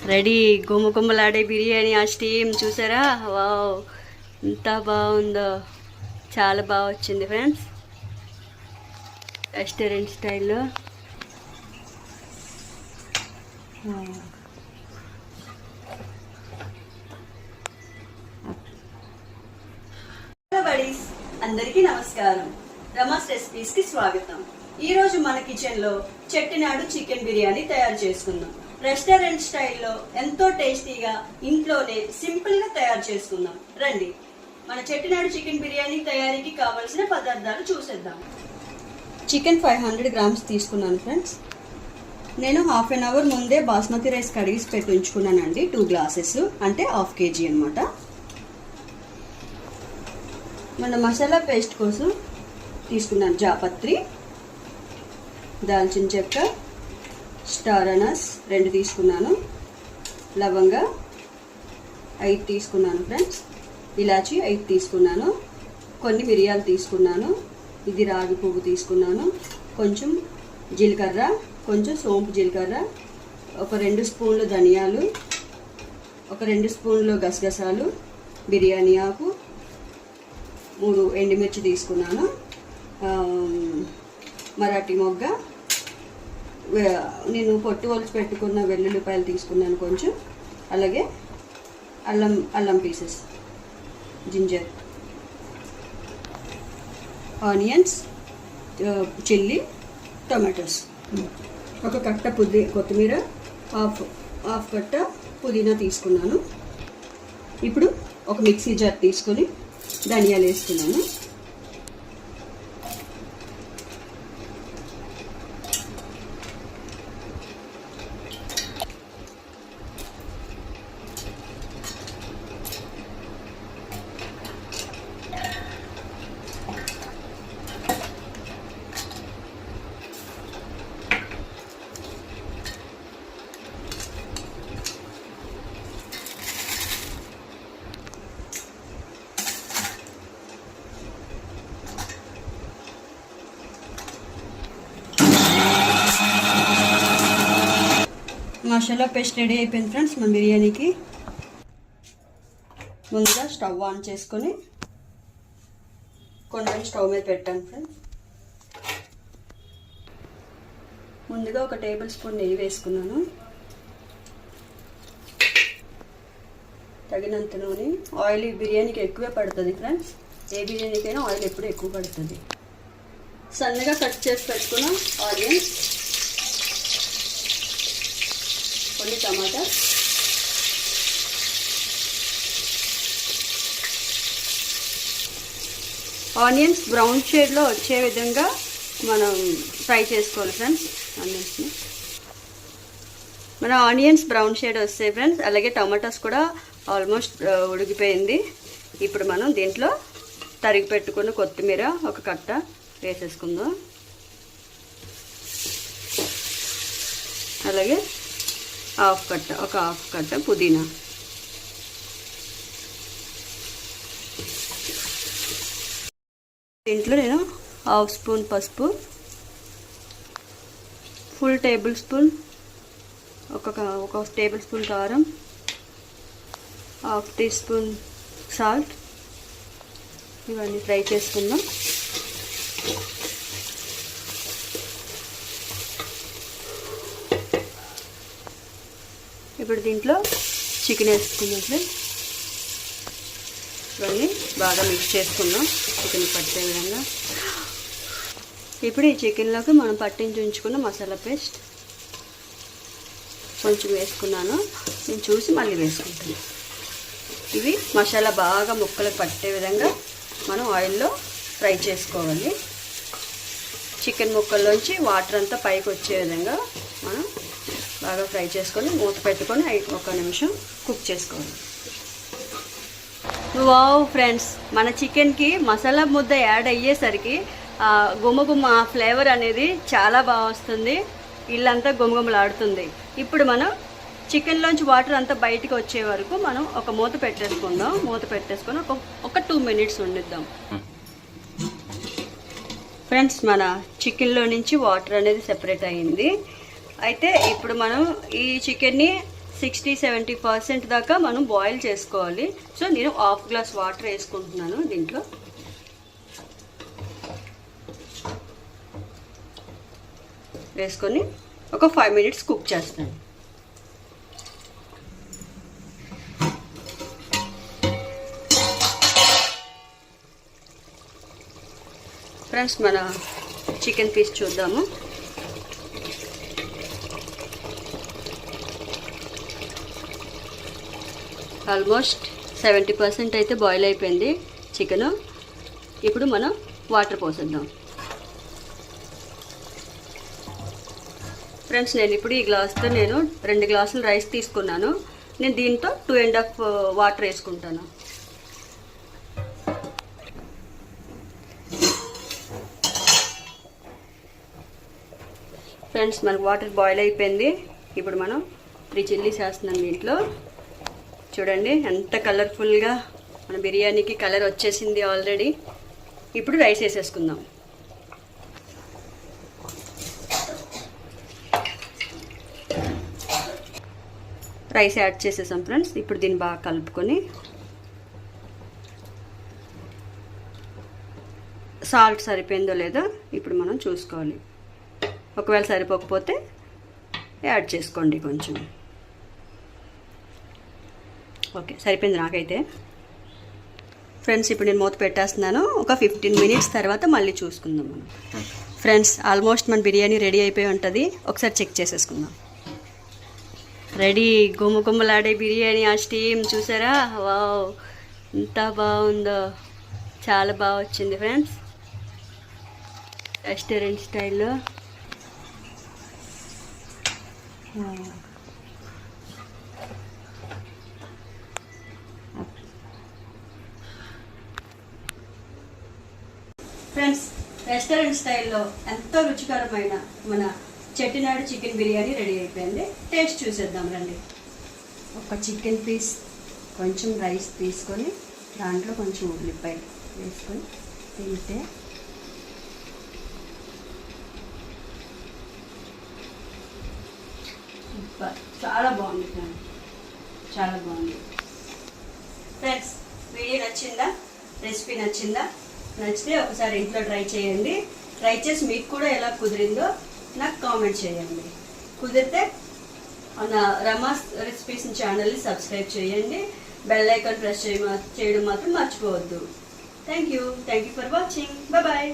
Ready గుమ్మగుమ్మలాడే biryani ఆ steam చూసారా? Wow, ఎంత బాగుందో, చాలా బాగా వచ్చింది ఫ్రెండ్స్, రెస్టారెంట్ స్టైల్లో. అందరికీ నమస్కారం. రమాస్ రెసిపీస్కి స్వాగతం. ఈరోజు మన కిచెన్లో చెట్టినాడు చికెన్ బిర్యానీ తయారు చేసుకుందాం. రెస్టారెంట్ స్టైల్లో ఎంతో టేస్టీగా ఇంట్లోనే సింపుల్గా తయారు చేసుకుందాం. రండి, మన చెట్టినాడు చికెన్ బిర్యానీ తయారీకి కావలసిన పదార్థాలు చూసేద్దాం. చికెన్ 500 గ్రామ్స్ తీసుకున్నాను ఫ్రెండ్స్. నేను హాఫ్ అన్ అవర్ ముందే బాస్మతి రైస్ కడిగి పెట్టి ఉంచుకున్నానండి. 2 గ్లాసెస్ అంటే హాఫ్ కేజీ అనమాట. మన మసాలా పేస్ట్ కోసం తీసుకున్నాను జాపత్రి, దాల్చిన చెక్క, స్టార్ అనస్ 2 తీసుకున్నాను, లవంగ 5 తీసుకున్నాను ఫ్రెండ్స్, ఇలాచి 5 తీసుకున్నాను, కొన్ని మిరియాలు తీసుకున్నాను, ఇది రాగి పువ్వు తీసుకున్నాను, కొంచెం జీలకర్ర, కొంచెం సోంపు జీలకర్ర, ఒక 2 స్పూన్లు ధనియాలు, ఒక 2 స్పూన్లు గసగసాలు, బిర్యానీ ఆకు, 3 ఎండుమిర్చి తీసుకున్నాను, మరాఠీ మొగ్గ, నేను పొట్టు ఒలిచి పెట్టుకున్న వెల్లుల్లిపాయలు తీసుకున్నాను కొంచెం, అలాగే అల్లం pieces, ginger, onions, chilli, tomatoes, ఒక కట్ట కొత్తిమీర, హాఫ్ కట్ట పుదీనా తీసుకున్నాను. ఇప్పుడు ఒక మిక్సీ జార్ తీసుకొని ధనియాలు వేసుకున్నాను. మసాలా పేస్ట్ రెడీ అయిపోయింది ఫ్రెండ్స్ మన బిర్యానీకి. ముందుగా స్టవ్ ఆన్ చేసుకొని కొన్ని స్టవ్ మీద పెట్టాను ఫ్రెండ్స్. ముందుగా ఒక టేబుల్ స్పూన్ నెయ్యి వేసుకున్నాను, తగినంత నూనె. ఆయిల్ బిర్యానీకి ఎక్కువే పడుతుంది ఫ్రెండ్స్, ఏ బిర్యానీకైనా ఆయిల్ ఎప్పుడు ఎక్కువ పడుతుంది. సన్నగా కట్ చేసి పెట్టుకున్న ఆనియన్స్, కొన్ని టమాటా, ఆనియన్స్ బ్రౌన్ షేడ్లో వచ్చే విధంగా మనం ఫ్రై చేసుకోవాలి ఫ్రెండ్స్. ఆనియన్స్ని మన ఆనియన్స్ బ్రౌన్ షేడ్ వస్తాయి ఫ్రెండ్స్. అలాగే టమాటాస్ కూడా ఆల్మోస్ట్ ఉడికిపోయింది. ఇప్పుడు మనం దీంట్లో తరిగి పెట్టుకున్న కొత్తిమీర ఒక కట్ట వేసేసుకుందాం. అలాగే ఒక హాఫ్ కట్ట పుదీనా, దీంట్లో నేను హాఫ్ స్పూన్ పసుపు, ఫుల్ టేబుల్ స్పూన్ ఒక టేబుల్ స్పూన్ కారం, హాఫ్ టీ స్పూన్ సాల్ట్, ఇవన్నీ ఫ్రై చేసుకుందాం. ఇప్పుడు దీంట్లో చికెన్ వేసుకుందాం ఫ్రెండ్స్. ఇవన్నీ బాగా మిక్స్ చేసుకుందాం చికెన్ పట్టే విధంగా. ఇప్పుడు ఈ చికెన్లోకి మనం పట్టించి ఉంచుకున్న మసాలా పేస్ట్ కొంచెం వేసుకున్నాను, నేను చూసి మళ్ళీ వేసుకుంటాను. ఇవి మసాలా బాగా ముక్కలకు పట్టే విధంగా మనం ఆయిల్లో ఫ్రై చేసుకోవాలి. చికెన్ ముక్కల్లోంచి వాటర్ అంతా పైకి వచ్చే విధంగా మనం బాగా ఫ్రై చేసుకొని మూత పెట్టుకొని 1 నిమిషం కుక్ చేసుకోవాలి. వావ్ ఫ్రెండ్స్, మన చికెన్కి మసాలా ముద్ద యాడ్ అయ్యేసరికి గుమ్మగుమ్మ ఫ్లేవర్ అనేది చాలా బాగా వస్తుంది, ఇల్లంతా గుమ్మగుమ్మలాడుతుంది. ఇప్పుడు మనం చికెన్లోంచి వాటర్ అంతా బయటికి వచ్చే వరకు మనం ఒక మూత పెట్టేసుకుందాం. మూత పెట్టేసుకొని ఒక 2 మినిట్స్ ఉండిద్దాం ఫ్రెండ్స్. మన చికెన్లో నుంచి వాటర్ అనేది సెపరేట్ అయ్యింది. అయితే ఇప్పుడు మనం ఈ చికెన్ని 60-70% దాకా మనం బాయిల్ చేసుకోవాలి. సో నేను హాఫ్ గ్లాస్ వాటర్ వేసుకుంటున్నాను దీంట్లో. వేసుకొని ఒక 5 minutes కుక్ చేస్తాను. ఫ్రెండ్స్, మన చికెన్ పీస్ చూద్దాము. ఆల్మోస్ట్ 70% అయితే బాయిల్ అయిపోయింది చికెన్. ఇప్పుడు మనం వాటర్ పోసేద్దాం. ఫ్రెండ్స్, నేను ఇప్పుడు ఈ గ్లాస్తో 2 గ్లాసులు రైస్ తీసుకున్నాను. నేను దీంతో 2.5 వాటర్ వేసుకుంటాను. ఫ్రెండ్స్, మనకు వాటర్ బాయిల్ అయిపోయింది. ఇప్పుడు మనం 3 చిల్లీస్ వేస్తున్నాం దీంట్లో. చూడండి ఎంత కలర్ఫుల్గా మన బిర్యానీకి కలర్ వచ్చేసింది ఆల్రెడీ. ఇప్పుడు రైస్ వేసేసుకుందాం. రైస్ యాడ్ చేసేసాం ఫ్రెండ్స్. ఇప్పుడు దీన్ని బాగా కలుపుకొని సాల్ట్ సరిపోయిందో లేదో ఇప్పుడు మనం చూసుకోవాలి. ఒకవేళ సరిపోకపోతే యాడ్ చేసుకోండి కొంచెం. ఓకే, సరిపోయింది నాకైతే. ఫ్రెండ్స్, ఇప్పుడు నేను మూత పెట్టేస్తున్నాను. ఒక 15 minutes తర్వాత మళ్ళీ చూసుకుందాం మనం. ఫ్రెండ్స్, ఆల్మోస్ట్ మన బిర్యానీ రెడీ అయిపోయి ఉంటుంది. ఒకసారి చెక్ చేసేసుకుందాం. రెడీ, గుమ్మలాడే బిర్యానీ. ఆ స్టీమ్ చూసారా? వావ్, ఎంత బాగుందో. చాలా బాగా వచ్చింది ఫ్రెండ్స్, రెస్టారెంట్ స్టైల్లో. ఫ్రెండ్స్, రెస్టారెంట్ స్టైల్లో ఎంతో రుచికరమైన మన చెట్టినాడు చికెన్ బిర్యానీ రెడీ అయిపోయింది. టేస్ట్ చూసేద్దాం రండి. ఒక చికెన్ పీస్, కొంచెం రైస్ తీసుకొని దాంట్లో కొంచెం ఉల్లిపాయలు వేసుకొని తింటే చాలా బాగుంది ఫ్రెండ్స్, చాలా బాగుంది. ఫ్రెండ్స్, వీడియో నచ్చిందా? రెసిపీ నచ్చిందా? నచ్చితే ఒకసారి ఇంట్లో ట్రై చేయండి. ట్రై చేసి మీకు కూడా ఎలా కుదిరిందో నాకు కామెంట్ చేయండి. కుదిరితే మన రమాస్ రెసిపీస్ ఛానల్ని సబ్స్క్రైబ్ చేయండి. బెల్ ఐకాన్ ప్రెస్ చేయడం మాత్రం మర్చిపోవద్దు. Thank you for watching. Bye.